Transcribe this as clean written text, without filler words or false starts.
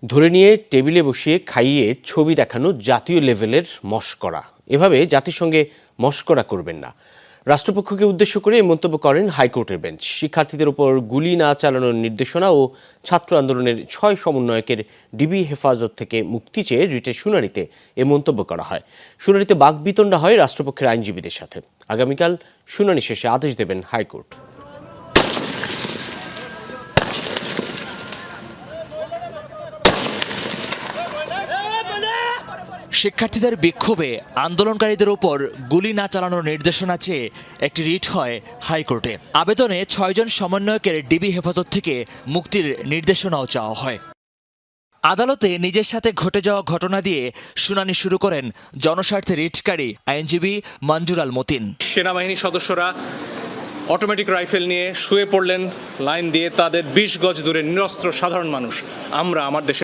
ধরে নিয়ে টেবিলে বসিয়ে খাইয়ে ছবি দেখানো জাতীয় লেভেলের মশকরা। এভাবে জাতিসংঘে মশকরা করবেন না। রাষ্ট্রপক্ষকে উদ্দেশ্য করে এই মন্তব্য করেন হাইকোর্টের বেঞ্চ। শিক্ষার্থীদের উপর গুলি না চালানোর নির্দেশনা ও ছাত্র আন্দোলনের 6 সমন্বয়কের ডিবি হেফাজত থেকে মুক্তি চেয়ে রিটের শুনানিতে এ মন্তব্য করা হয়। শুনানিতে বাকবিতণ্ডা হয় রাষ্ট্রপক্ষের আইনজীবীদের সাথে। আগামীকাল শুনানি শেষে আদেশ দেবেন হাইকোর্ট। শিক্ষার্থীদের বিক্ষোভে আন্দোলনকারীদের উপর গুলি না চালানোর নির্দেশনা চেয়ে একটি রিট হয় হাইকোর্টে। আবেদনে 6 জন সমন্বয়কের ডিবি হেফাজত থেকে মুক্তির নির্দেশনাও চাওয়া হয়। আদালতে নিজের সাথে ঘটে যাওয়া ঘটনা দিয়ে শুনানি শুরু করেন জনস্বার্থে রিটকারী আইনজীবী মঞ্জুর আল মতিন। সেনাবাহিনীর সদস্যরা অটোমেটিক রাইফেল নিয়ে শুয়ে পড়লেন লাইন দিয়ে। তাদের 20 গজ দূরে নিরস্ত্র সাধারণ মানুষ। আমরা আমার দেশে